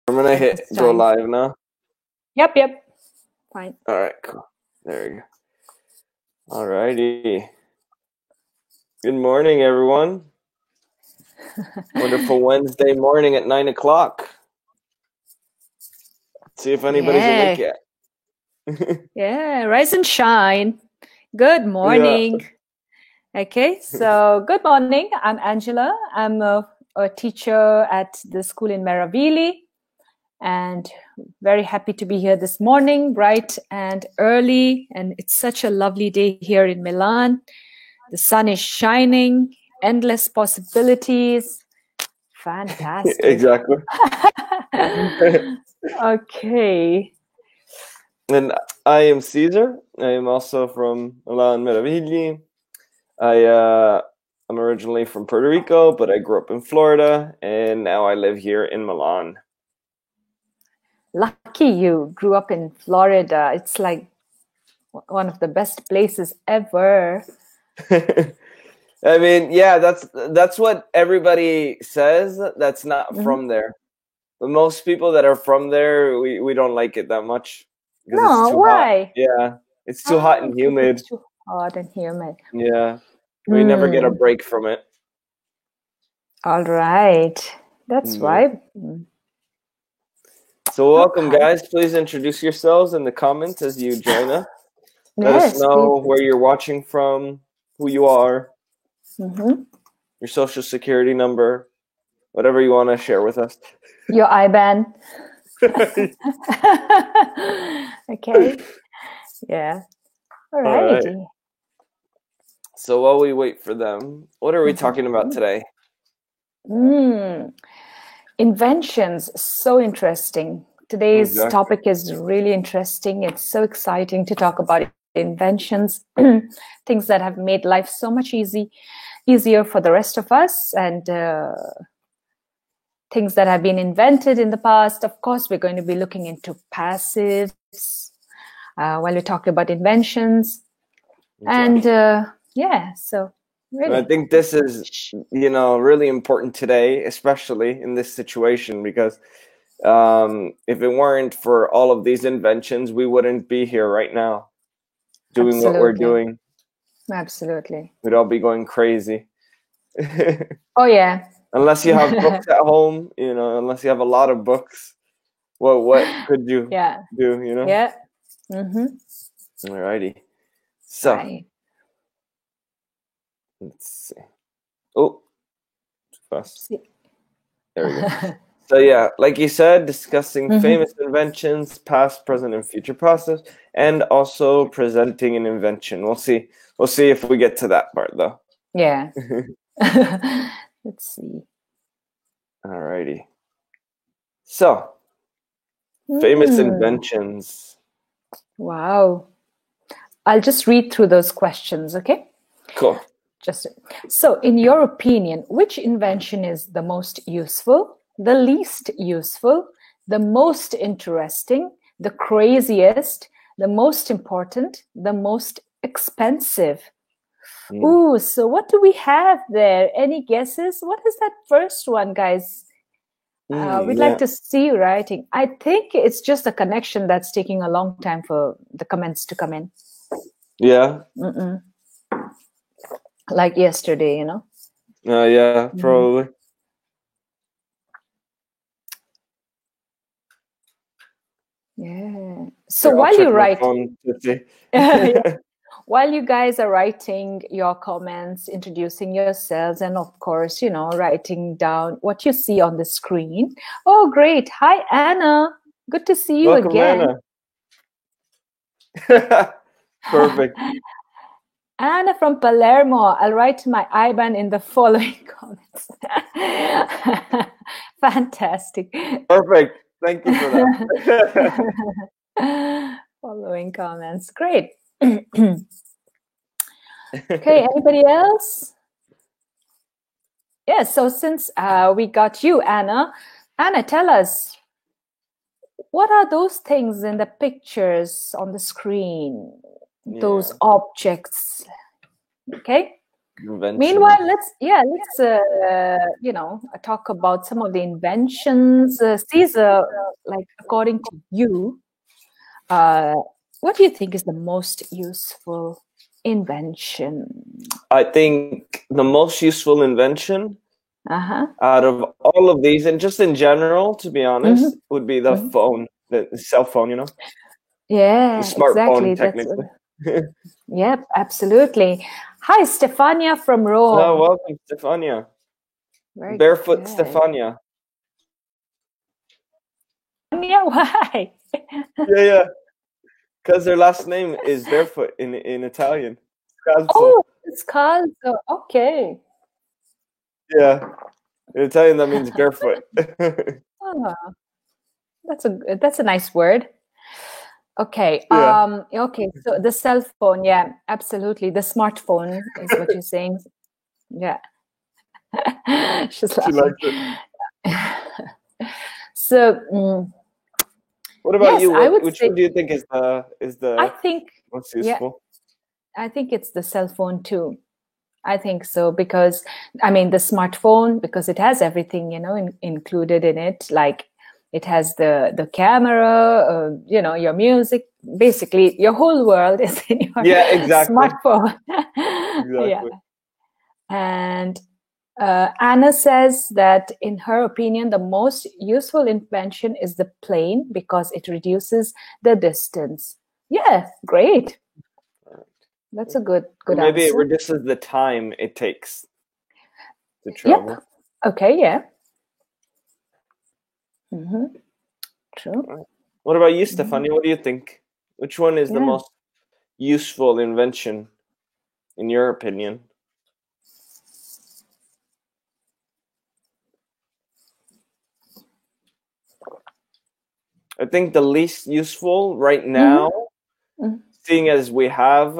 I'm gonna hit go live now. Yep. Fine. All right, cool. There we go. All righty. Good morning, everyone. Wonderful Wednesday morning at 9 o'clock. See if anybody's awake yet. Yeah, rise and shine. Good morning. Yeah. Okay, so good morning. I'm Angela. I'm a teacher at the school in Meravili, and very happy to be here this morning, bright and early. And it's such a lovely day here in Milan. The sun is shining, endless possibilities. Fantastic. Exactly. Okay. And I am Caesar. I am also from Milan Meravigli. I'm originally from Puerto Rico, but I grew up in Florida, and now I live here in Milan. Lucky you grew up in Florida. It's like one of the best places ever. I mean, yeah, that's what everybody says. That's not from there. But most people that are from there, we don't like it that much. No, it's too why? Hot. Yeah, it's too hot and humid. It's too hot and humid. Yeah, we never get a break from it. All right, that's why. So welcome, guys. Please introduce yourselves in the comments as you join us. Let us know where you're watching from, who you are, your social security number, whatever you want to share with us. Your IBAN. Okay. Yeah. All righty. Right. So while we wait for them, what are we talking about today? Inventions. So interesting. Today's topic is really interesting. It's so exciting to talk about inventions, things that have made life so much easier for the rest of us, and things that have been invented in the past. Of course, we're going to be looking into passives while we talk about inventions. And so really. I think this is, really important today, especially in this situation, because if it weren't for all of these inventions, we wouldn't be here right now doing what we're doing. Absolutely. We'd all be going crazy. Oh, yeah. Unless you have books at home, unless you have a lot of books, what could you do, Yeah. Mm-hmm. All righty. So, let's see. Oh, too fast. There we go. So yeah, like you said, discussing famous inventions, past, present, and future process, and also presenting an invention. We'll see if we get to that part though. Yeah. Let's see. Alrighty. So, famous inventions. Wow. I'll just read through those questions, okay? Cool. So, in your opinion, which invention is the most useful, the least useful, the most interesting, the craziest, the most important, the most expensive? Ooh, so what do we have there? Any guesses? What is that first one, guys? We'd like to see you writing. I think it's just a connection that's taking a long time for the comments to come in. Yeah. Like yesterday, Yeah, probably. Yeah. So while you write, while you guys are writing your comments, introducing yourselves, and of course, writing down what you see on the screen. Oh, great. Hi, Anna. Good to see you again. Anna. Perfect. Anna from Palermo. I'll write my IBAN in the following comments. Fantastic. Perfect. Thank you for that. Following comments. Great. Okay, anybody else? Yeah, so since we got you, Anna, tell us, what are those things in the pictures on the screen? Those objects. Okay. invention. Meanwhile, let's talk about some of the inventions. Caesar, like according to you, what do you think is the most useful invention? I think the most useful invention out of all of these, and just in general, to be honest, would be the phone, the cell phone, Yeah, the smartphone, exactly. technically. Yep, absolutely. Hi, Stefania from Rome. Oh, welcome, Stefania. Very Barefoot good. Stefania. Why? Yeah. Because their last name is Barefoot in Italian. Scalzo. Oh, it's Scalzo. Okay. Yeah. In Italian, that means barefoot. Oh, that's a nice word. Okay. Yeah. Okay. So the cell phone, yeah, absolutely. The smartphone is what you're saying. Yeah. She's laughing. She likes it. So. What about you? Which one do you think is the most useful? Yeah, I think it's the cell phone too. I think so because the smartphone, because it has everything included in it, like it has the camera, your music, basically your whole world is in your smartphone. Exactly. Yeah. And Anna says that in her opinion, the most useful invention is the plane because it reduces the distance. Yeah, great. That's a good maybe answer. It reduces the time it takes to travel. Yep. Okay, yeah. True. What about you, Stefania? What do you think? Which one is the most useful invention, in your opinion? I think the least useful right now, seeing as we have,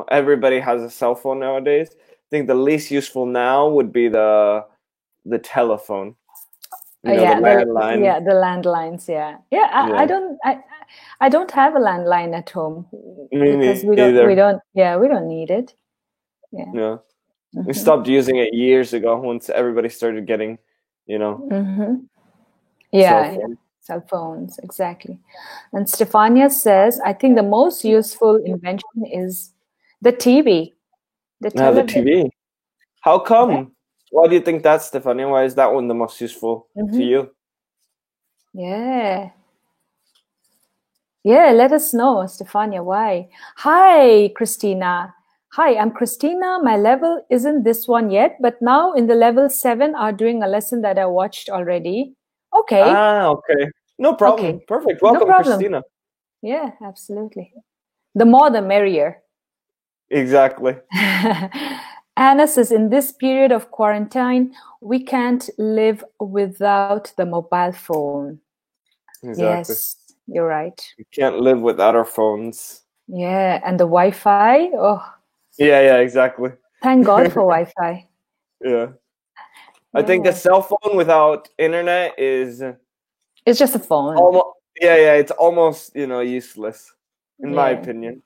everybody has a cell phone nowadays. I think the least useful now would be the telephone. The landline. The landlines. Yeah. I don't have a landline at home because we don't need it. Yeah. We stopped using it years ago once everybody started getting, cell phones, exactly. And Stefania says, I think the most useful invention is the TV. The TV. How come? Yeah. Why do you think that's, Stefania? Why is that one the most useful to you? Yeah, let us know, Stefania, why. Hi, Christina. Hi, I'm Christina. My level isn't this one yet, but now in the level 7 are doing a lesson that I watched already. Okay. Okay. No problem. Okay. Perfect. Welcome, Christina. Yeah, absolutely. The more the merrier. Exactly. Anna says, in this period of quarantine, we can't live without the mobile phone. Exactly. Yes, you're right. We can't live without our phones. Yeah, and the Wi-Fi. Oh. Yeah, exactly. Thank God for Wi-Fi. Yeah. I think a cell phone without internet is... It's just a phone. It's almost, useless, in my opinion.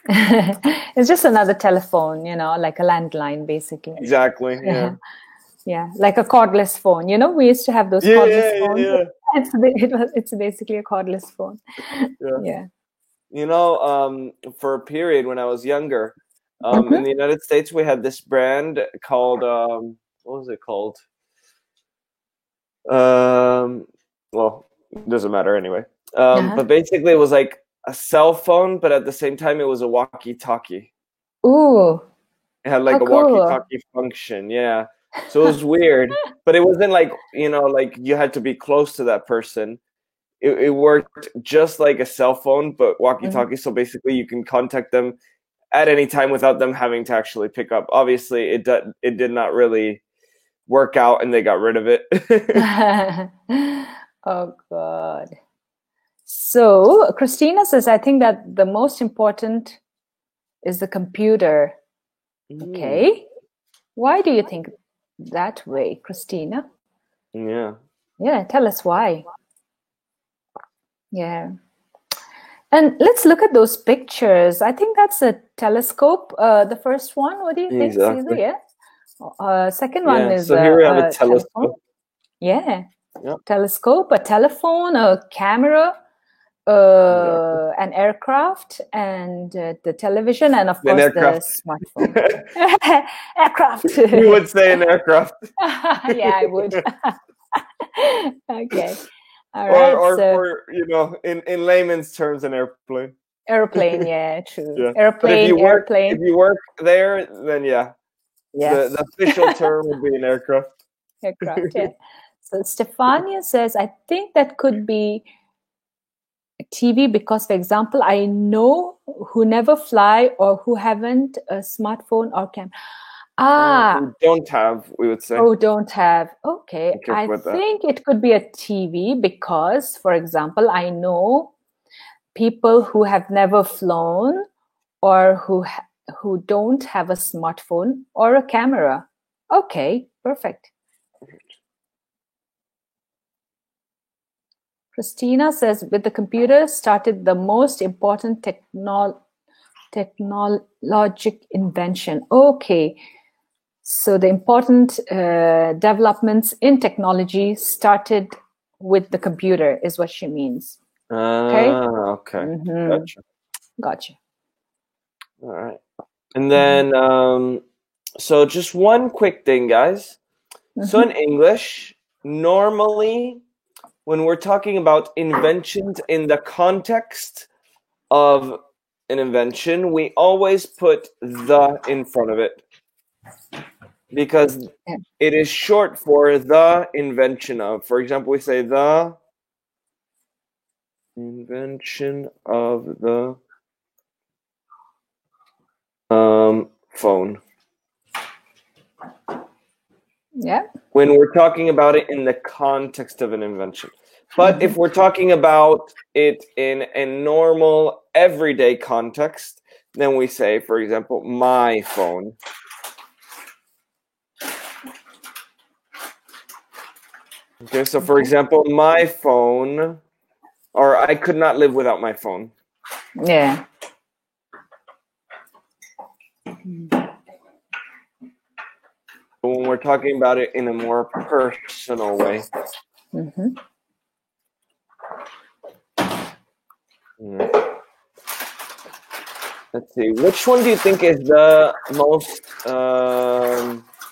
It's just another telephone, like a landline, basically. Exactly, yeah. Yeah, like a cordless phone. We used to have those cordless phones. Yeah. It's basically a cordless phone. Yeah. For a period when I was younger, in the United States, we had this brand called, what was it called? Well, it doesn't matter anyway. But basically, it was like a cell phone, but at the same time, it was a walkie-talkie. Ooh. It had like a walkie-talkie function, yeah. So it was weird, but it wasn't like, like you had to be close to that person. It worked just like a cell phone, but walkie-talkie. So basically, you can contact them at any time without them having to actually pick up. Obviously, it did not really work out, and they got rid of it. Oh God. So Christina says, I think that the most important is the computer. Okay. Why do you think that way, Christina? Yeah, tell us why. Yeah. And let's look at those pictures. I think that's a telescope. The first one, what do you think, Caesar? Yeah. Second one is so here we have a telescope. Telephone. Yeah. Telescope, a telephone, a camera, an aircraft, and the television, and of course the smartphone. Aircraft. You would say an aircraft. Yeah, I would. Okay. All right. Or in layman's terms, an airplane. Airplane, yeah, true. Yeah. Airplane, airplane. If you work there, then yeah. Yes. The official term would be an aircraft. Aircraft, yeah. So Stefania says, I think that could be a TV because, for example, I know who never fly or who haven't a smartphone or camera. Who don't have, we would say. Oh, don't have. Okay. I think it could be a TV because, for example, I know people who have never flown or who don't have a smartphone or a camera. Okay, perfect. Christina says, with the computer started the most important technologic invention. Okay. So the important developments in technology started with the computer is what she means. Okay. Mm-hmm. Gotcha. All right. And then, so just one quick thing, guys. Mm-hmm. So in English, normally when we're talking about inventions in the context of an invention, we always put the in front of it because it is short for the invention of. For example, we say the invention of the phone. Yeah. When we're talking about it in the context of an invention. But if we're talking about it in a normal, everyday context, then we say, for example, my phone. Okay, so for example, my phone, or I could not live without my phone. Yeah. When we're talking about it in a more personal way. Mm-hmm. Let's see. Which one do you think is the most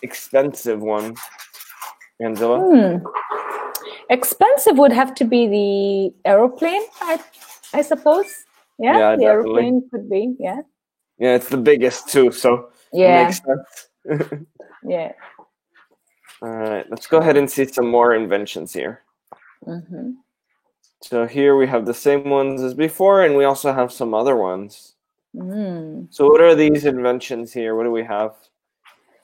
expensive one, Angela? Expensive would have to be the aeroplane, I suppose. Yeah, the aeroplane could be. Yeah. Yeah, it's the biggest too, so it makes sense. Yeah. All right, let's go ahead and see some more inventions here. Mm-hmm. So here we have the same ones as before, and we also have some other ones. So what are these inventions here? What do we have?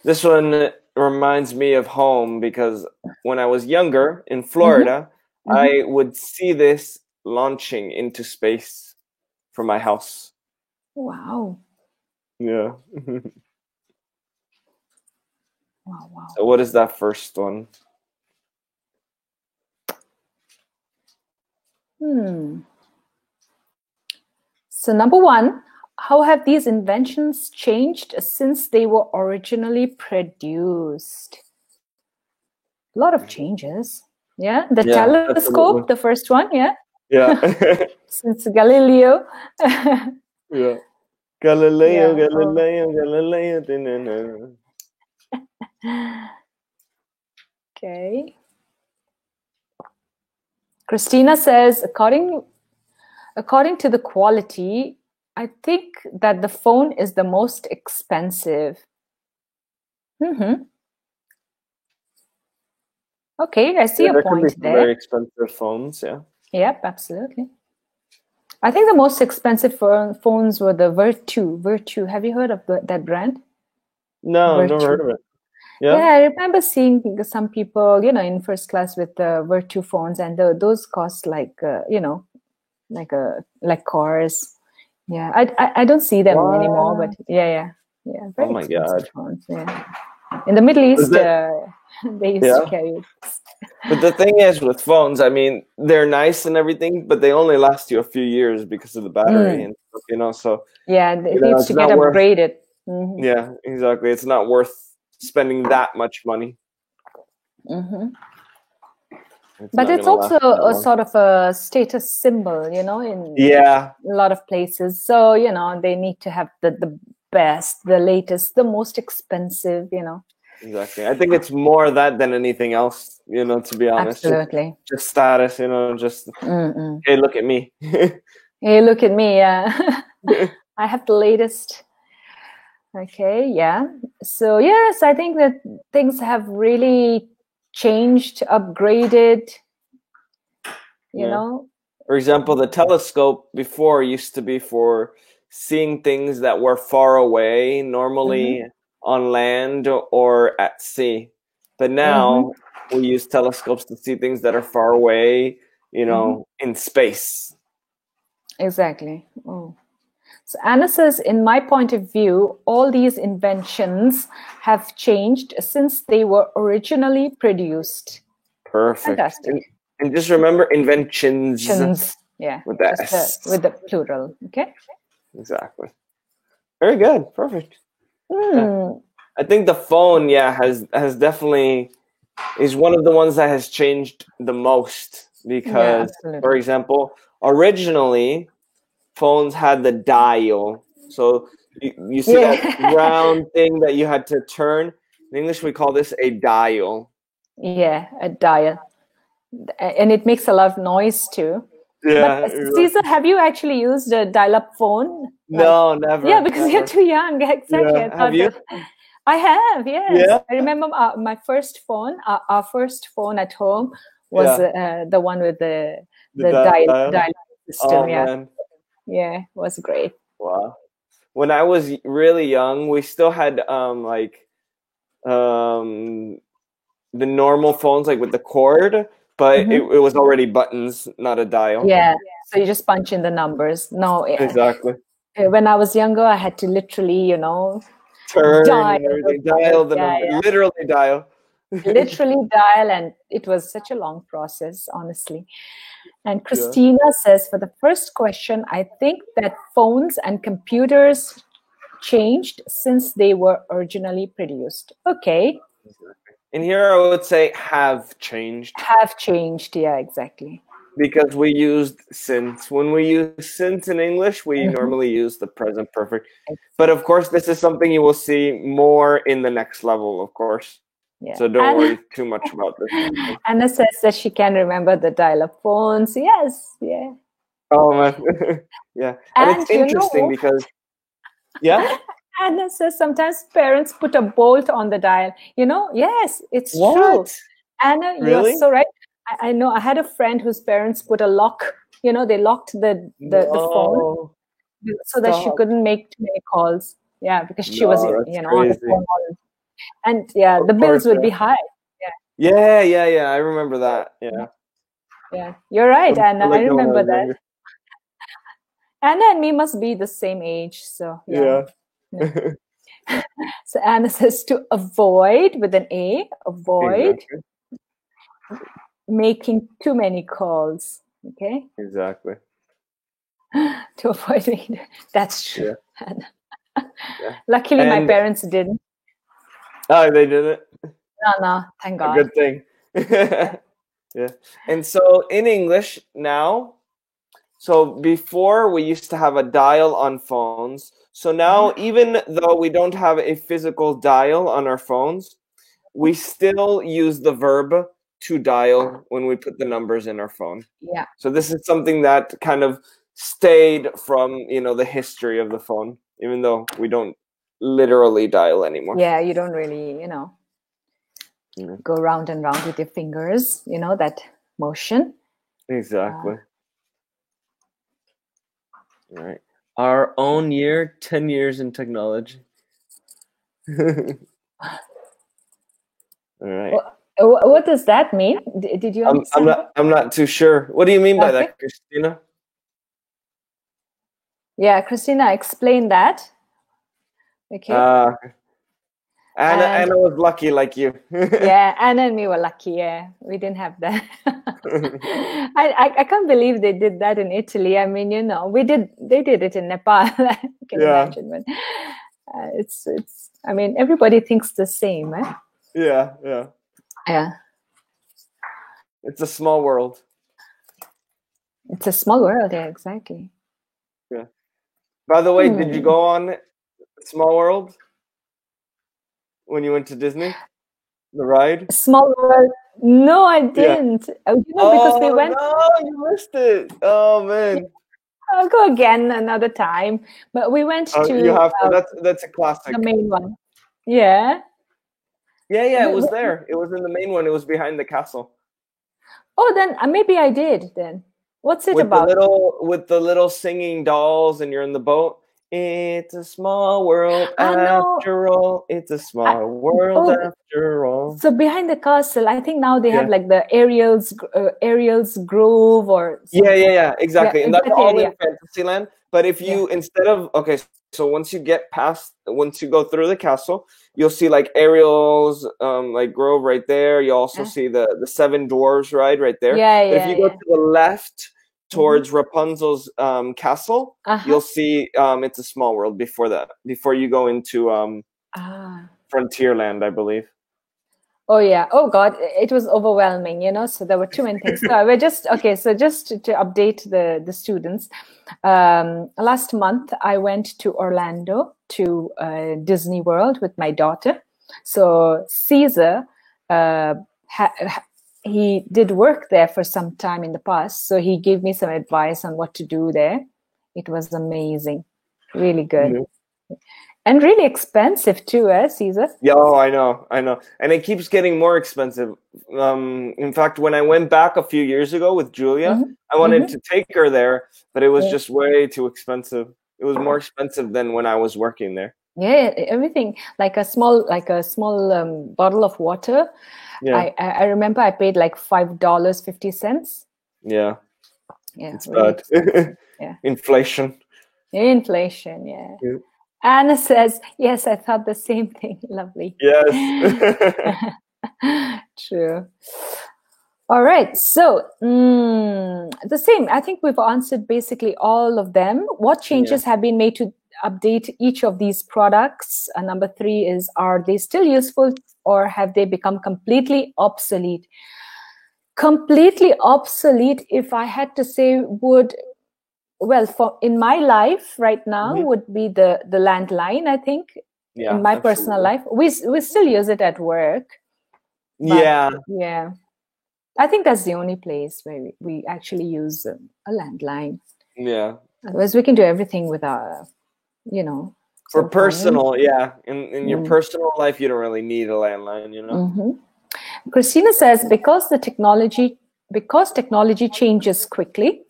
This one reminds me of home because when I was younger in Florida, I would see this launching into space from my house. Wow. Yeah. Wow. So what is that first one? So number one, how have these inventions changed since they were originally produced? A lot of changes. Yeah, the telescope, absolutely. The first one, yeah. Yeah. Since Galileo. Yeah. Galileo. Okay. Christina says, according to the quality, I think that the phone is the most expensive. Okay, I see a point there. Very expensive phones, yeah. Yep, absolutely. I think the most expensive phones were the Vertu. Have you heard of that brand? No, I've never heard of it. Yeah, I remember seeing some people, in first class with the Vertu phones, and those cost like, like cars. Yeah, I don't see them anymore, but yeah. Very oh my expensive God. phones. Yeah. In the Middle East, they used to carry it. But the thing is, with phones, I mean, they're nice and everything, but they only last you a few years because of the battery and stuff, you know. So yeah, it needs to get upgraded. Yeah, exactly. It's not worth spending that much money. But it's also a sort of a status symbol, you know, in a lot of places. So, you know, they need to have the best, the latest, the most expensive, you know. Exactly. I think it's more that than anything else, you know, to be honest. Absolutely. Just status, you know, just, hey, look at me. Hey, look at me, yeah. I have the latest. Okay, yeah. So, yes, I think that things have really changed, upgraded, you know. For example, the telescope before used to be for seeing things that were far away, normally on land or at sea. But now we use telescopes to see things that are far away, you know, in space. Exactly. Oh. So Anna says, in my point of view, all these inventions have changed since they were originally produced. Perfect. Fantastic. And just remember inventions. Yeah. With the S. With the plural. Okay. Exactly. Very good. Perfect. Yeah. I think the phone, has definitely is one of the ones that has changed the most because, for example, originally phones had the dial. So you see that round thing that you had to turn. In English, we call this a dial. Yeah, a dial. And it makes a lot of noise too. Yeah. But Caesar, have you actually used a dial-up phone? No, never. Yeah, because you're too young. Exactly. Yeah. Have you? I have, yes. Yeah. I remember my first phone, our first phone at home was the one with the dial system. Man. Yeah, it was great. Wow. When I was really young, we still had the normal phones, like with the cord, but it was already buttons, not a dial. Yeah, so you just punch in the numbers. No, exactly. When I was younger, I had to literally, you know, turn dial the number, literally dial. Literally dial, and it was such a long process, honestly. And Christina says, for the first question, I think that phones and computers changed since they were originally produced. Okay. And here I would say have changed. Have changed, yeah, exactly. Because we used since. When we use since in English, we normally use the present perfect. But of course, this is something you will see more in the next level, of course. Yeah. So don't worry too much about this. Anna says that she can remember the dial-up phones. Yes, yeah. Oh, man. Yeah. And it's interesting because, Anna says sometimes parents put a bolt on the dial. You know, yes, it's true. Anna, you're so right. I know I had a friend whose parents put a lock. You know, they locked the phone so that she couldn't make too many calls. Yeah, because she was, you know, on the phone. And the bills would be high. Yeah. I remember that. Yeah. Yeah, you're right, Anna. I remember that. Anna and me must be the same age, so yeah. So Anna says to avoid with an A, avoid making too many calls. Okay. Exactly. To avoid it. That's true. Yeah. Luckily, my parents didn't. Oh, they didn't? No, thank God. A good thing. Yeah. And so in English now, so before we used to have a dial on phones. So now, even though we don't have a physical dial on our phones, we still use the verb to dial when we put the numbers in our phone. Yeah. So this is something that kind of stayed from, you know, the history of the phone, even though we don't literally dial anymore. Yeah, you don't really, you know, go round and round with your fingers, you know, that motion. Exactly. All right. Our own year, 10 years in technology. All right. What does that mean? Did you understand? I'm not too sure. What do you mean by that, Christina? Yeah, Christina, explain that. Okay. Anna was lucky like you. Yeah, Anna and me were lucky. Yeah, we didn't have that. I can't believe they did that in Italy. I mean, they did it in Nepal. I can imagine, but it's. I mean, everybody thinks the same, eh? Yeah. It's a small world. It's a small world, yeah, exactly. Yeah. By the way, did you go on Small World when you went to Disney? The ride? Small World? No, I didn't. Yeah. Because we went. No, you missed it. Oh man. I'll go again another time. But we went to. You have to. That's a classic. The main one. Yeah. Yeah. It was there. It was in the main one. It was behind the castle. Oh, then maybe I did. Then what's it about? With the little singing dolls, and you're in the boat. It's a small world after all. It's a small world after all. So behind the castle, I think now they have like the Ariel's Grove or something. Yeah, exactly. Yeah, and that's all in Fantasyland. But if you instead of so once you go through the castle, you'll see like Ariel's like Grove right there. You also see the Seven Dwarves ride right there. But if you go to the left towards Rapunzel's castle, you'll see it's a small world before you go into Frontierland, I believe. Oh yeah. Oh God, it was overwhelming, so there were too many things. So we're just to update the students. Last month I went to Orlando to Disney World with my daughter. So Caesar he did work there for some time in the past, so he gave me some advice on what to do there. It was amazing, really good, and really expensive too, Caesar? Yeah, I know, and it keeps getting more expensive. In fact, when I went back a few years ago with Julia, I wanted to take her there, but it was just way too expensive. It was more expensive than when I was working there. Yeah, everything like a small bottle of water. Yeah. I remember I paid like $5.50. Yeah. Yeah. It's bad. Yeah. Inflation. Yeah. Anna says, yes, I thought the same thing. Lovely. Yes. True. All right. So the same. I think we've answered basically all of them. What changes have been made to update each of these products? Number 3 is, are they still useful or have they become completely obsolete? Completely obsolete, if I had to say, in my life right now would be the landline, I think. In my personal life. We still use it at work. Yeah. I think that's the only place where we actually use a landline. Yeah. Otherwise, we can do everything with our, For personal, in your personal life, you don't really need a landline, Christina says, because technology changes quickly.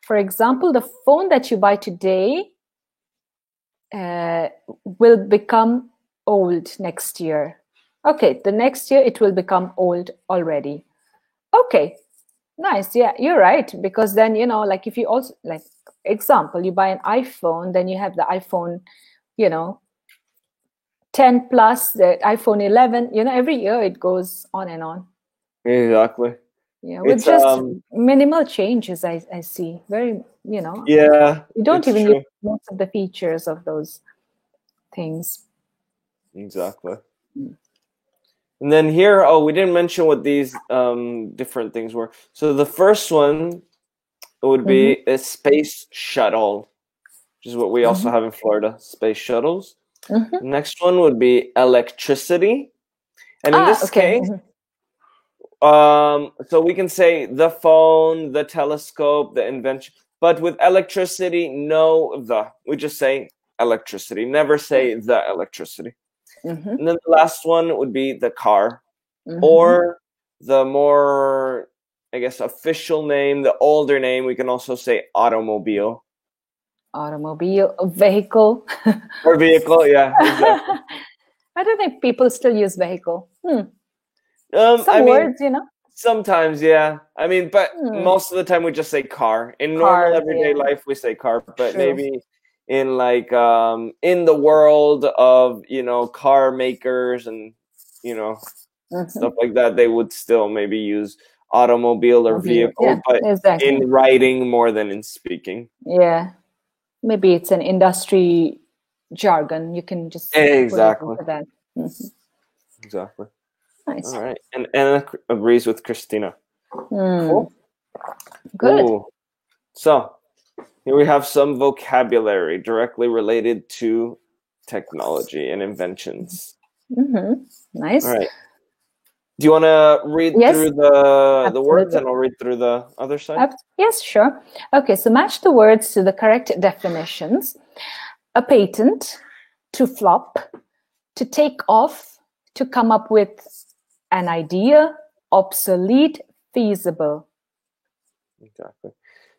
For example, the phone that you buy today will become old next year. Okay, the next year it will become old already. Okay, nice. Yeah, you're right. Because then, like if you also, like example, you buy an iPhone, then you have the iPhone, 10 plus, the iPhone 11, every year it goes on and on. Exactly. Yeah, with just minimal changes, I see. Very, Yeah. You don't even use most of the features of those things. Exactly. And then here, we didn't mention what these different things were. So the first one would be a space shuttle, which is what we also have in Florida, space shuttles. The next one would be electricity. And in this case, so we can say the phone, the telescope, the invention. But with electricity, we just say electricity. Never say the electricity. And then the last one would be the car, or the more, I guess, official name, the older name, we can also say automobile. Automobile, vehicle. Or vehicle, yeah. Exactly. I don't think people still use vehicle. Some words, Sometimes, yeah. I mean, but most of the time we just say car. In normal everyday life, we say car. But maybe in like in the world of, you know, car makers and, you know, stuff like that, they would still maybe use automobile or vehicle, but in writing more than in speaking. Yeah, maybe it's an industry jargon. You can just exactly put it into that. Exactly. Nice. All right, and Anna agrees with Christina. Cool. Good. Ooh. So here we have some vocabulary directly related to technology and inventions. Nice. All right. Do you want to read through the words, and I'll read through the other side? Yes, sure. Okay, so match the words to the correct definitions. A patent, to flop, to take off, to come up with an idea, obsolete, feasible. Exactly.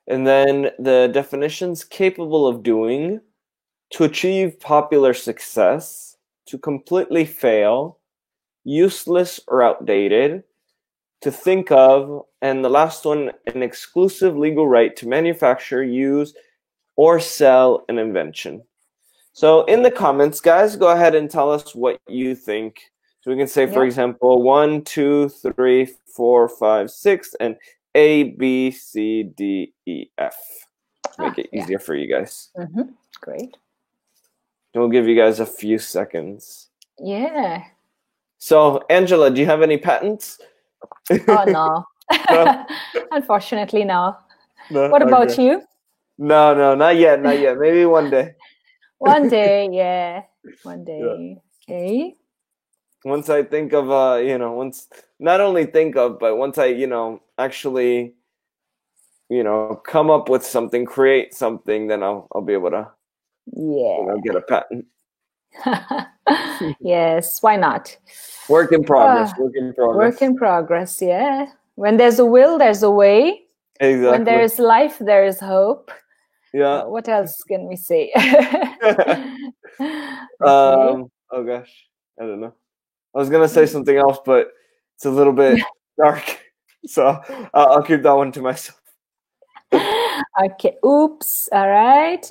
And then the definitions: capable of doing, to achieve popular success, to completely fail, useless or outdated, to think of, and the last one, an exclusive legal right to manufacture, use, or sell an invention. So in the comments, guys, go ahead and tell us what you think. So we can say, for example, 1, 2, 3, 4, 5, 6, and A, B, C, D, E, F. Make it easier for you guys. Great. We'll give you guys a few seconds. Yeah. So, Angela, do you have any patents? Oh, no. Unfortunately, no. What Okay. about you? No, not yet. Maybe one day. One day, yeah. One day. Yeah. Okay. Once I think of, not only think of, but once I, actually, come up with something, create something, then I'll be able to, get a patent. Yes, why not? Work in progress. Work in progress, yeah. When there's a will, there's a way. Exactly. When there is life, there is hope. Yeah. What else can we say? Oh gosh, I don't know. I was gonna say something else, but it's a little bit dark, so I'll keep that one to myself. Okay. Oops. All right.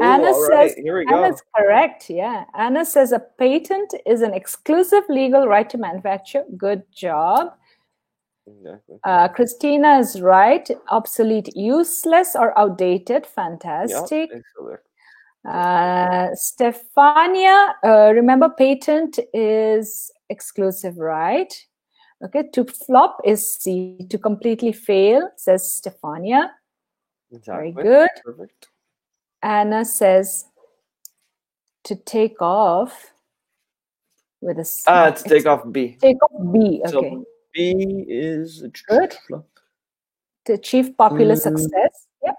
Anna says, here we go. Anna's correct. Yeah. Anna says a patent is an exclusive legal right to manufacture. Good job. Exactly. Christina is right. Obsolete, useless, or outdated. Fantastic. Yep, excellent. Stefania, remember patent is exclusive right. Okay, to flop is C. To completely fail, says Stefania. Exactly. Very good. Perfect. Anna says to take off with a C. To take off B. Take off B, okay. So B is good. To achieve popular success. Yep.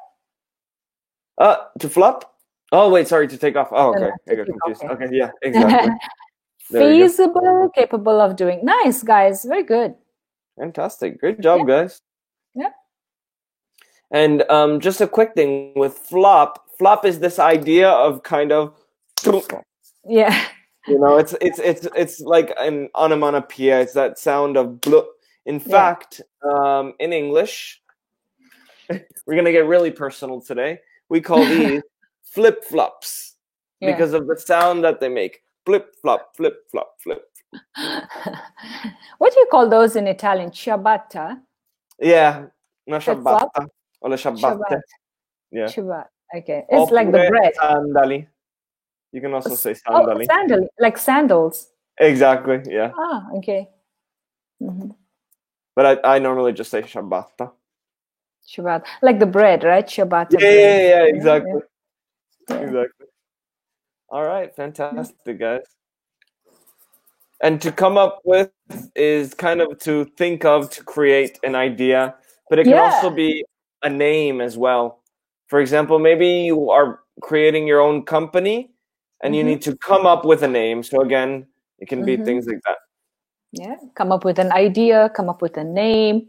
To flop? Oh, wait, sorry, to take off. Oh, okay. I got confused. Okay, yeah, exactly. Feasible, capable of doing. Nice, guys. Very good. Fantastic. Great job, guys. Yep. And just a quick thing with flop. Flop is this idea of kind of, yeah. It's like an onomatopoeia. It's that sound of blup. In fact, in English, we're gonna get really personal today. We call these flip flops because of the sound that they make. Flip flop, flip flop, flip. What do you call those in Italian? Ciabatta? Yeah, una ciabatta or le ciabatte. Yeah. Ciabatta. Okay, it's like the bread. Sandali. You can also say sandali. Oh, sandal, like sandals. Exactly. Yeah. Ah, okay. But I normally just say ciabatta. Ciabatta, like the bread, right? Ciabatta. Yeah, exactly. Yeah. Exactly. All right, fantastic, guys. And to come up with is kind of to think of, to create an idea, but it can also be a name as well. For example, maybe you are creating your own company and you need to come up with a name. So again, it can be things like that. Yeah, come up with an idea, come up with a name.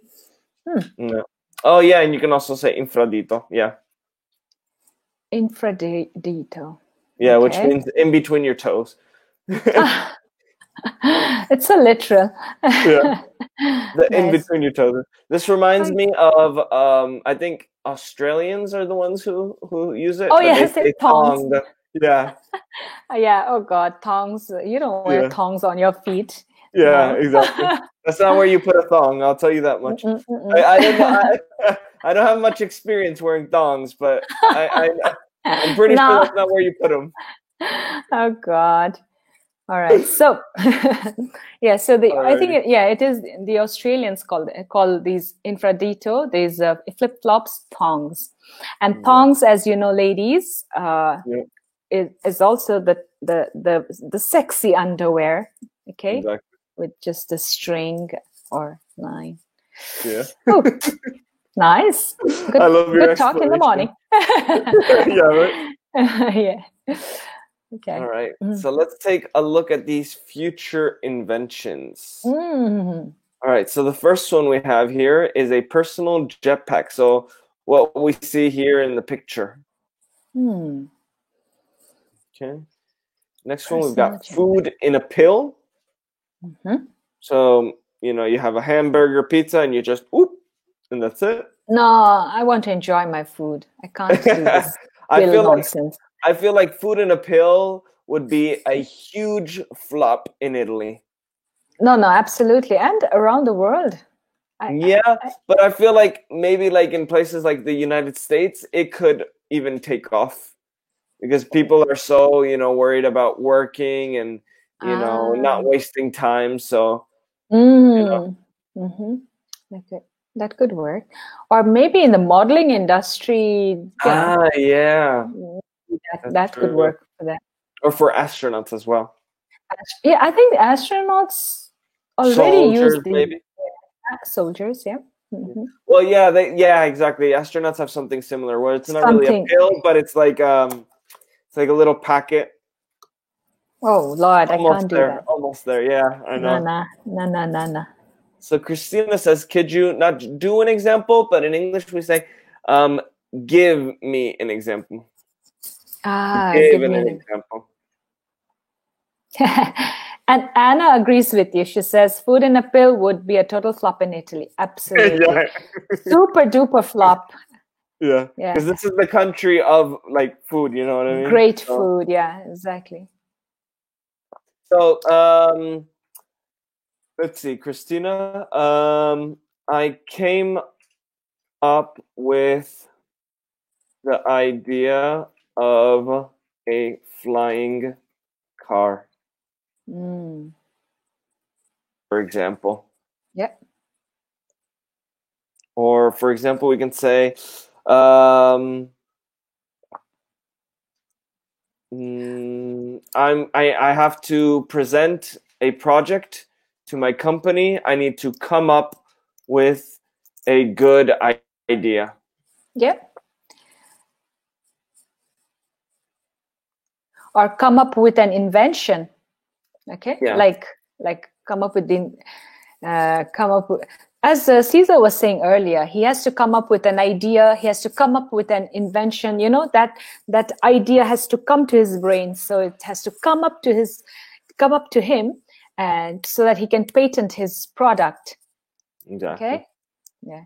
Yeah. Oh, yeah, and you can also say infradito. Yeah. Infradito. Yeah, which means in between your toes. It's so literal. Yeah. The in Nice. between each other. This reminds me of I think Australians are the ones who use it, Oh but they yes, say it's tongs. tong. Yeah, Yeah. Oh God, tongs. You don't wear yeah, tongs on your feet. yeah, No. exactly. That's not where you put a thong. I'll tell you that much. Mm-mm, I don't know. mm-mm. I don't have much experience wearing thongs, but I'm pretty sure No. that's not where you put them. Oh God. All right. So yeah. So I think Alrighty. it is the Australians call these infradito. These flip flops thongs, and Yeah, thongs, as you know, ladies, yeah, is also the sexy underwear. Okay, exactly. with just a string or line. Yeah. Oh, nice. I Good. love your Good talk in the explanation. morning. Yeah, right. Yeah. All Okay. right. So let's take a look at these future inventions. Mm. All right. So the first one we have here is a personal jetpack. So what we see here in the picture. Hmm. Okay. Next one, we've Personal got gym. food in a pill. Mhm. So, you have a hamburger, pizza, and you just whoop, and that's it. No, I want to enjoy my food. I can't do this I pill feel like nonsense. I feel like food in a pill would be a huge flop in Italy. No, no, absolutely, and around the world. Yeah, I but I feel like maybe like in places like the United States, it could even take off because people are so, worried about working and, not um, wasting time. So, mm, hmm that could that could work, or maybe in the modeling industry. yeah, that's That could true. work for that. Or for astronauts as well. Yeah, I think the astronauts already use Soldiers, the maybe. soldiers. Yeah. Hmm. Well, yeah, exactly. Astronauts have something similar where it's not really a Something. pill, but it's like a little packet. Oh Lord, I can't do that. Almost there. Yeah, I No, know. no, no, no, no, no. So Christina says, "Could you not do an example?" But in English, we say, "Give me an example." Give Give an me an. example. And Anna agrees with you. She says food in a pill would be a total flop in Italy. Absolutely. Yeah, Super duper flop. yeah. Yeah. Because this is the country of like food. You know what I mean? Great So, food. Yeah, exactly. so let's see, Christina. I came up with the idea of a flying car, Mm. for example. Yeah. Or, for example, we can say, um, I have to present a project to my company. I need to come up with a good idea. Yeah. Or come up with an invention. Okay. Yeah. Like come up with come up with, as Caesar was saying earlier, he has to come up with an idea. He has to come up with an invention. That idea has to come to his brain. So it has to come up to him, and so that he can patent his product. Exactly. Okay. Yeah.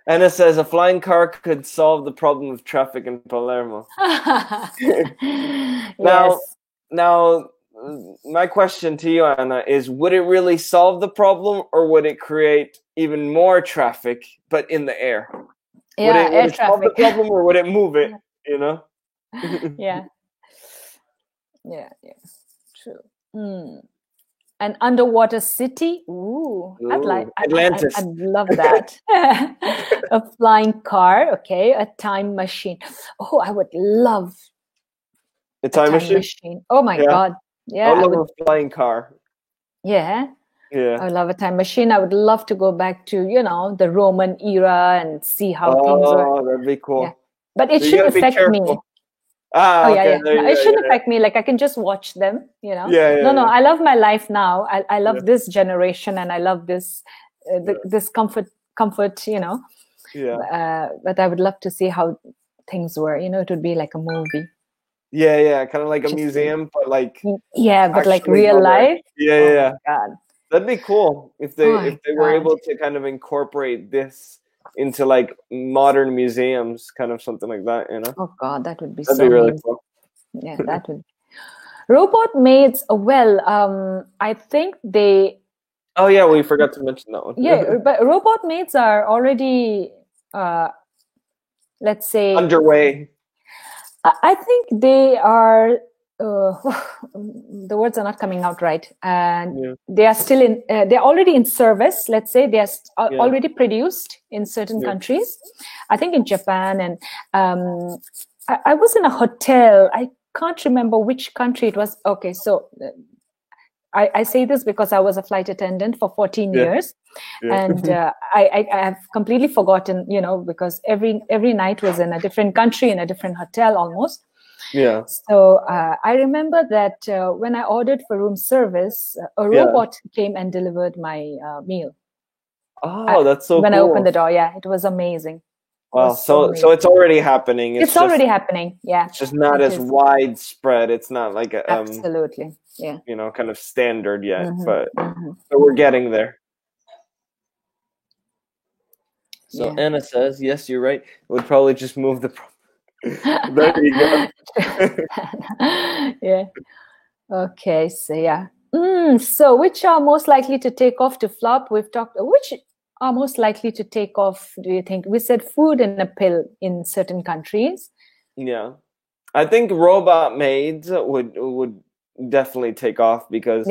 Anna says a flying car could solve the problem of traffic in Palermo. Yes. Now, my question to you, Anna, is: would it really solve the problem, or would it create even more traffic, but in the air? Yeah. Would Air it solve the traffic. problem, or would it move it? Yeah. Yeah. Yeah. True. Mm. An underwater city. Ooh, Ooh, Atlantis. I'd love that. A flying car. Okay. A time machine. Oh, I would love A a time time machine? machine. Oh my Yeah. God. I Yeah, would I love would. a flying car. Yeah. I Yeah. would love a time machine. I would love to go back to, the Roman era and see how things were. Oh, that'd be cool. Yeah. But it But you shouldn't gotta be affect me. careful. Oh yeah, Okay. yeah. No, it shouldn't affect me. Like I can just watch them. Yeah, No, no. yeah. I love my life now. I Yeah. love this generation, and I love this this comfort. Yeah. But I would love to see how things were. It would be like a movie. Yeah, kind of like a Just- museum, but like Yeah, but like actually real go there. life. Yeah. Oh my God. That'd be cool if Oh they my were God. able to kind of incorporate this into like modern museums, kind of something like that, you know? Oh God, that would be That'd so be really amazing. cool. Yeah, that would. Robot maids, well, I think they, Oh yeah, we forgot to mention that one. yeah, but robot maids are already, let's say, Underway. I think they are, the words are not coming out right. And Yeah. they are still in, they're already in service, let's say, they are Yeah. already produced in certain countries. I think in Japan, and I was in a hotel. I can't remember which country it was. Okay, so I say this because I was a flight attendant for 14 years, and I have completely forgotten, you know, because every night was in a different country, in a different hotel almost. Yeah. So I remember that when I ordered for room service, a robot came and delivered my meal. Oh, that's so when cool. I opened the door. Yeah, it was amazing. Wow, so it's already happening. It's already happening. Yeah, it's just not as widespread. It's not like a, absolutely, yeah, you know, kind of standard yet, but we're getting there. So Anna says, yes, you're right. It would probably just move the. There you go. Yeah. Okay. So yeah. So which are most likely to take off to flop? We've talked. Which are most likely to take off? Do you think? We said food and a pill in certain countries. Yeah, I think robot maids would definitely take off because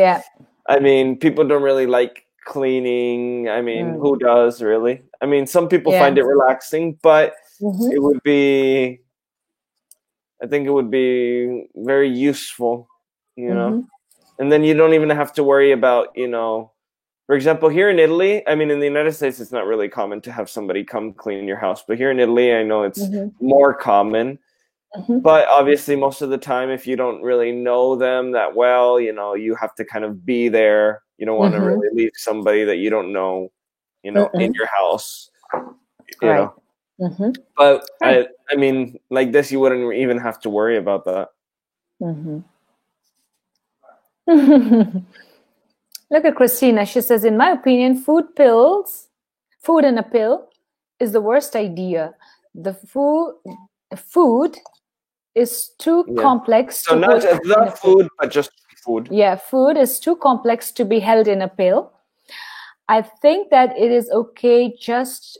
I mean people don't really like cleaning. I mean, who does really? I mean, some people find it relaxing, but it would be. I think it would be very useful, you know. And then you don't even have to worry about, you know, for example, here in Italy, I mean, in the United States, it's not really common to have somebody come clean your house. But here in Italy, I know it's more common. But obviously, most of the time, if you don't really know them that well, you know, you have to kind of be there. You don't want to really leave somebody that you don't know, you know, in your house, you know. But I mean, like this, you wouldn't even have to worry about that. Look at Christina. She says, in my opinion, food and a pill is the worst idea. The food is too complex. So not food, but just food. Yeah, food is too complex to be held in a pill. I think that it is okay just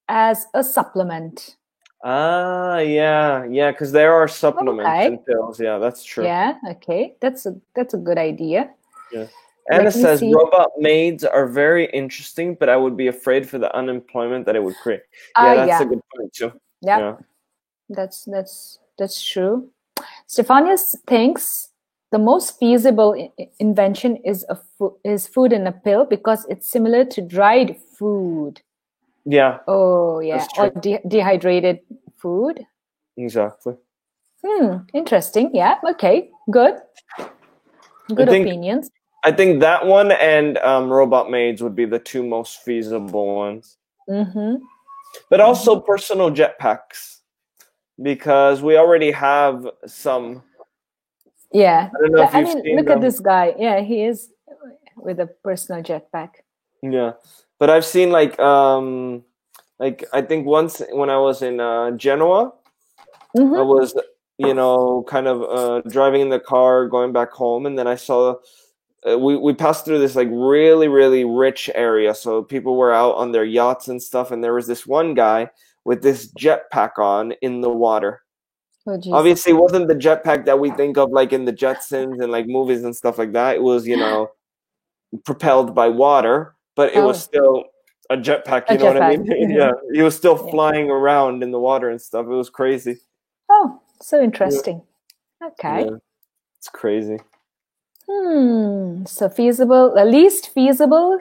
as a supplement. Yeah, because there are supplements and pills. Yeah, that's true. Yeah, okay, that's a good idea. Yeah. Anna says robot maids are very interesting, but I would be afraid for the unemployment that it would create. Yeah, that's a good point too. Yeah, that's true. Stephanius thinks the most feasible invention is food in a pill because it's similar to dried food. Yeah. Oh, yeah. Or dehydrated food. Exactly. Interesting. Yeah. Okay. Good opinions. I think that one and robot maids would be the two most feasible ones. But also personal jetpacks, because we already have some. Yeah. I don't know if you've seen look at this guy. Yeah, he is with a personal jetpack. Yeah, but I've seen like I think once when I was in Genoa, I was, you know, kind of driving in the car going back home, and then I saw we passed through this like really, really rich area, so people were out on their yachts and stuff, and there was this one guy with this jetpack on in the water. Oh, obviously, it wasn't the jetpack that we think of like in the Jetsons and like movies and stuff like that. It was, you know, propelled by water, but it was still a jetpack. You know what I mean? Yeah, he was still flying around in the water and stuff. It was crazy. Oh, so interesting. Yeah. Okay. Yeah, it's crazy. So feasible, the least feasible?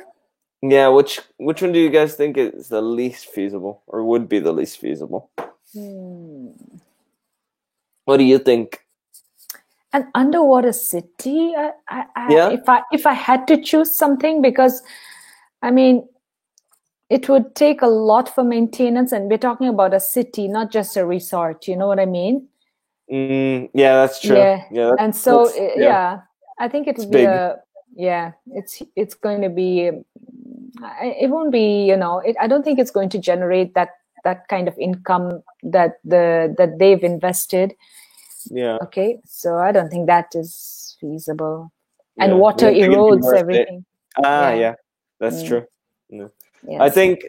Yeah, which one do you guys think is the least feasible, or would be the least feasible? What do you think? An underwater city? If I had to choose something, because I mean, it would take a lot for maintenance, and we're talking about a city, not just a resort. You know what I mean? Yeah, that's true. Yeah, and so I think it would be it's going to be. It won't be, I don't think it's going to generate that kind of income that they've invested. Yeah. Okay, so I don't think that is feasible. And water erodes everything. Yeah, that's true. Yeah. Yes. I think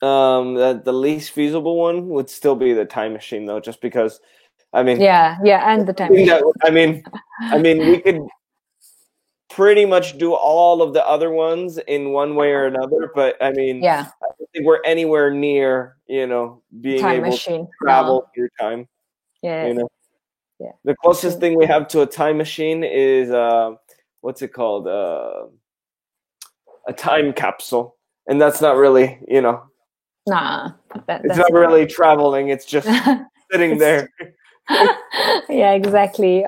that the least feasible one would still be the time machine, though, just because, I mean, and the time machine. I mean, we could pretty much do all of the other ones in one way or another, but I mean, I don't think we're anywhere near, being time able machine. to travel through time. Yeah. Yeah. The closest thing we have to a time machine is what's it called? A time capsule, and that's not really, Nah, it's not really traveling. It's just sitting there. Yeah, exactly.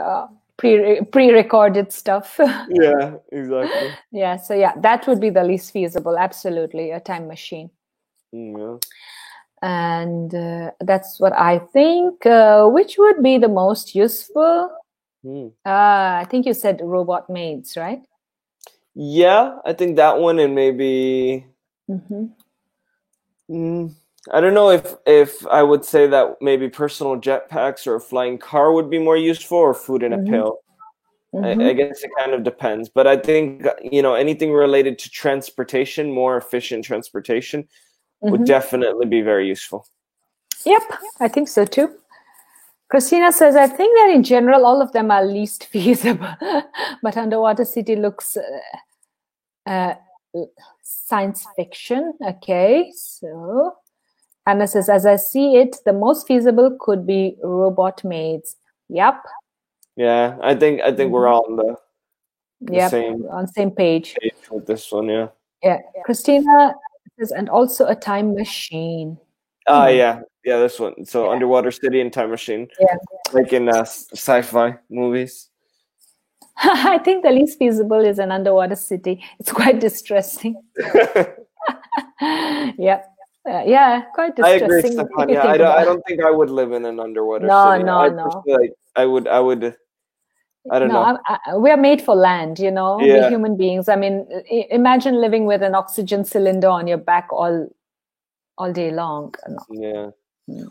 Pre-recorded stuff. Yeah, exactly. Yeah, so that would be the least feasible. Absolutely, a time machine. Yeah. And that's what I think. Which would be the most useful? I think you said robot maids, right? Yeah, I think that one, and maybe. I don't know if I would say that maybe personal jetpacks or a flying car would be more useful, or food in a pill. I guess it kind of depends, but I think anything related to transportation, more efficient transportation, would definitely be very useful. Yep, I think so too. Christina says, I think that in general, all of them are least feasible, but Underwater City looks science fiction. Okay, so Anna says, as I see it, the most feasible could be robot maids. Yep. Yeah, I think we're all on the same page with this one. Yeah. Yeah. Christina says, and also a time machine. Yeah, this one. So Underwater City and time machine. Yeah. Like in sci-fi movies. I think the least feasible is an underwater city. It's quite distressing. Yeah, quite distressing. I agree, Stefan. Yeah, I don't think I would live in an underwater city. No. I would. I don't know. We are made for land, we human beings. I mean, imagine living with an oxygen cylinder on your back all day long. No. Yeah.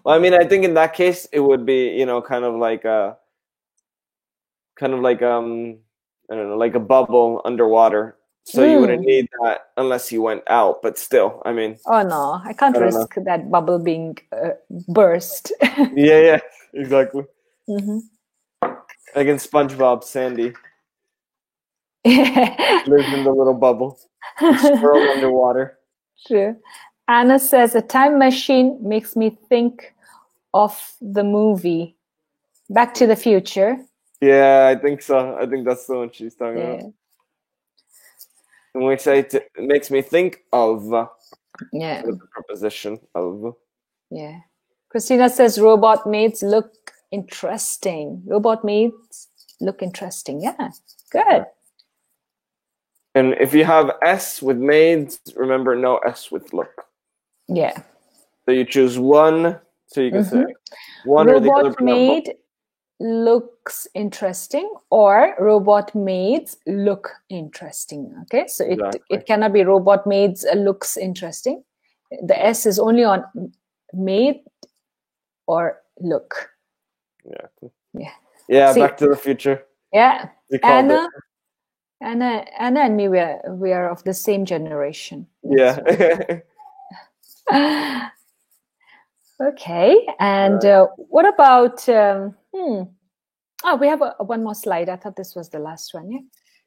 Well, I mean, I think in that case, it would be, kind of like I don't know, like a bubble underwater. So you wouldn't need that unless you went out. But still, I mean. Oh no, I can't risk that bubble being burst. Yeah, exactly. Like in SpongeBob, Sandy lives in the little bubble. Squirrel underwater. True. Anna says a time machine makes me think of the movie Back to the Future. Yeah, I think so. I think that's the one she's talking about. In which it makes me think of the preposition of. Yeah. Christina says robot maids look interesting. Robot maids look interesting. Yeah, good. And if you have S with maids, remember no S with look. Yeah. So you choose one, so you can say one or the other. Robot maid looks interesting, or robot maids look interesting. Okay, so it cannot be robot maids looks interesting. The S is only on maid or look. Yeah. Back to the Future. Yeah. Anna and me, we are of the same generation. Yeah. Okay, and what about? We have one more slide. I thought this was the last one. Yeah.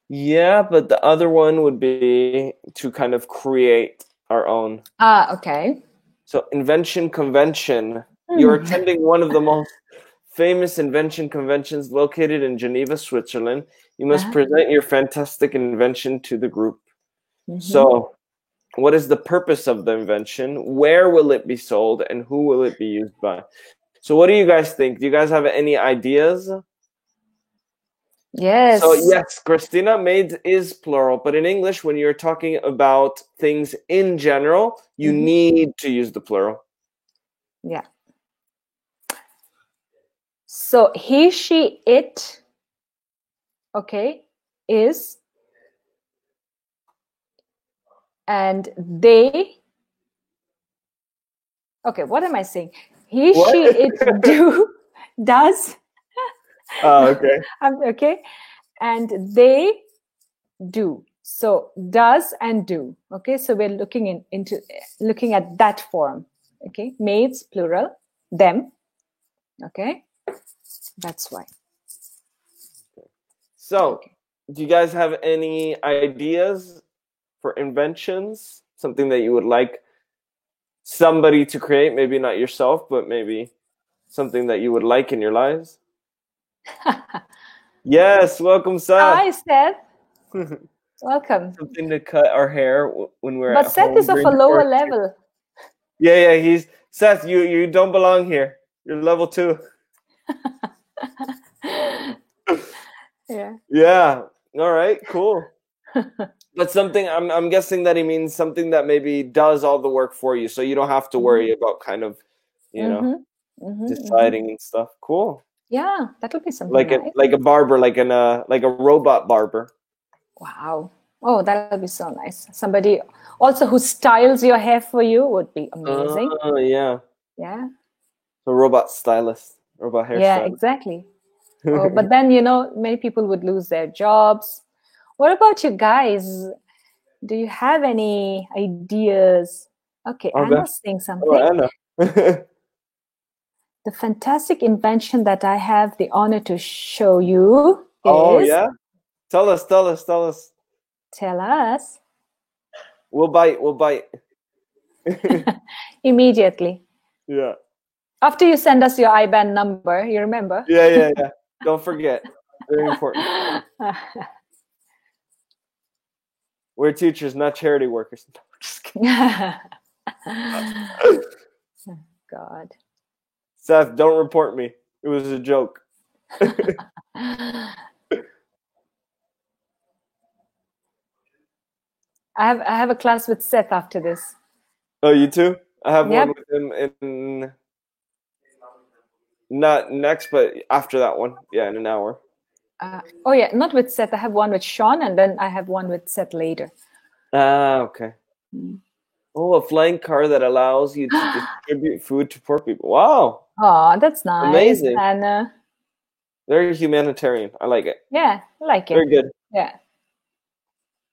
Yeah, but the other one would be to kind of create our own. Okay. So invention convention. You're attending one of the most famous invention conventions located in Geneva, Switzerland. You must present your fantastic invention to the group. So, what is the purpose of the invention? Where will it be sold? And who will it be used by? So what do you guys think? Do you guys have any ideas? Yes. So yes, Christina, maids is plural. But in English, when you're talking about things in general, you need to use the plural. Yeah. So he, she, it, okay, is, and they. Okay, what am I saying? He, What? she, it, do, does. Oh, okay. Okay, and they do. So does and do. Okay, so we're looking looking at that form. Okay, maids plural, them. Okay, that's why. So, okay. Do you guys have any ideas for inventions? Something that you would like somebody to create? Maybe not yourself, but maybe something that you would like in your lives? Yes, welcome, Seth. Hi, Seth. Welcome. Something to cut our hair when we're but at Seth home. Is of a lower level. Yeah, he's Seth. You don't belong here. You're level 2. Yeah. Yeah. All right. Cool. But something I'm guessing that he means something that maybe does all the work for you, so you don't have to worry about kind of, deciding and stuff. Cool. Yeah, that'll be something like nice. like a barber, like a robot barber. Wow. Oh, that'll be so nice. Somebody also who styles your hair for you would be amazing. Oh, yeah. Yeah. So robot stylist, robot hairstylist. Yeah, exactly. But then, many people would lose their jobs. What about you guys? Do you have any ideas? Okay, Anna's saying something. Oh, Anna. The fantastic invention that I have the honor to show you is... Oh, yeah? Tell us. Tell us. We'll bite. Immediately. Yeah. After you send us your IBAN number, you remember? Yeah. Don't forget. Very important. We're teachers, not charity workers. Just kidding. God. Seth, don't report me. It was a joke. I have a class with Seth after this. Oh, you too? I have one with him in... Not next, but after that one. Yeah, in an hour. Oh, yeah. Not with Seth. I have one with Sean, and then I have one with Seth later. Okay. Oh, a flying car that allows you to distribute food to poor people. Wow. Oh, that's nice. Amazing. And very humanitarian. I like it. Yeah, I like it. Very good. Yeah.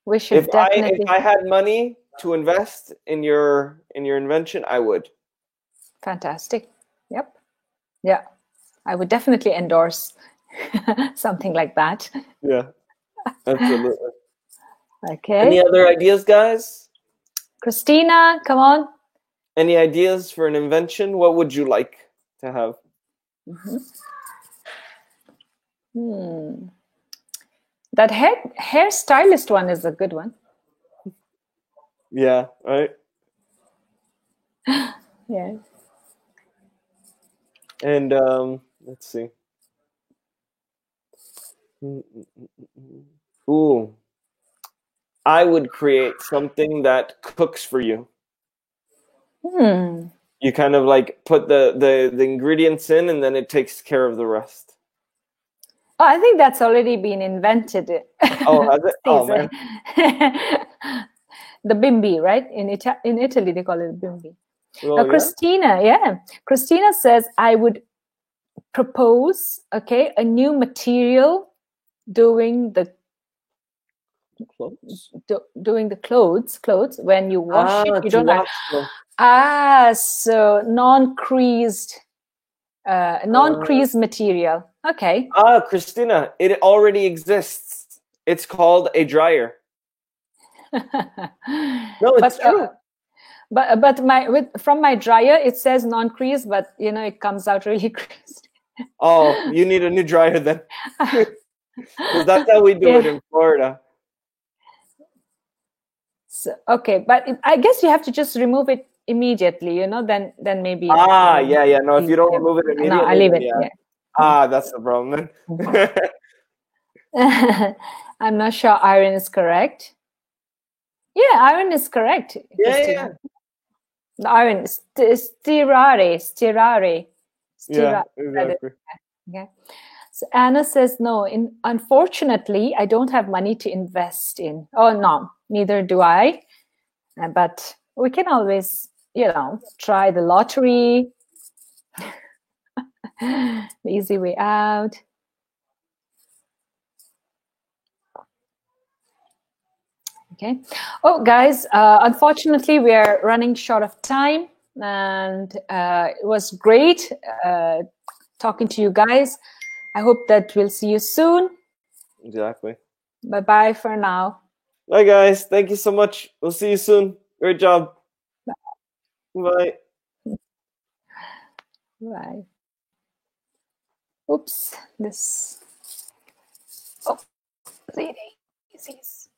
We should definitely... If I had money to invest in your invention, I would. Fantastic. Yep. Yeah. I would definitely endorse something like that. Yeah. Absolutely. Okay. Any other ideas, guys? Christina, come on. Any ideas for an invention? What would you like to have? That hairstylist one is a good one. Yeah, right? Yeah. And let's see. Ooh. I would create something that cooks for you. You kind of like put the ingredients in, and then it takes care of the rest. Oh, I think that's already been invented. Oh, has it? Oh, man. The bimbi, right? In Italy, they call it bimbi. Well, Christina says, I would propose, a new material doing the clothes when you wash it. You don't have... so non-creased material. Okay. Christina, it already exists. It's called a dryer. No, it's true. But from my dryer, it says non-creased, but it comes out really creased. Oh, you need a new dryer then. Because that's how we do it in Florida. So, okay, but I guess you have to just remove it immediately, then maybe... Yeah. No, if you don't remove it immediately... No, I leave it, yeah. That's the problem then. I'm not sure iron is correct. Yeah, iron is correct. Yeah. The iron, stirare. Yeah, exactly. Okay. So Anna says, no, unfortunately, I don't have money to invest in. Oh, no, neither do I. But we can always, try the lottery, the easy way out. Okay. Oh, guys, unfortunately, we are running short of time. And it was great talking to you guys. I hope that we'll see you soon. Exactly. Bye-bye for now. Bye, guys. Thank you so much. We'll see you soon. Great job. Bye. Bye. Bye. Oops, this. Oh, daisies.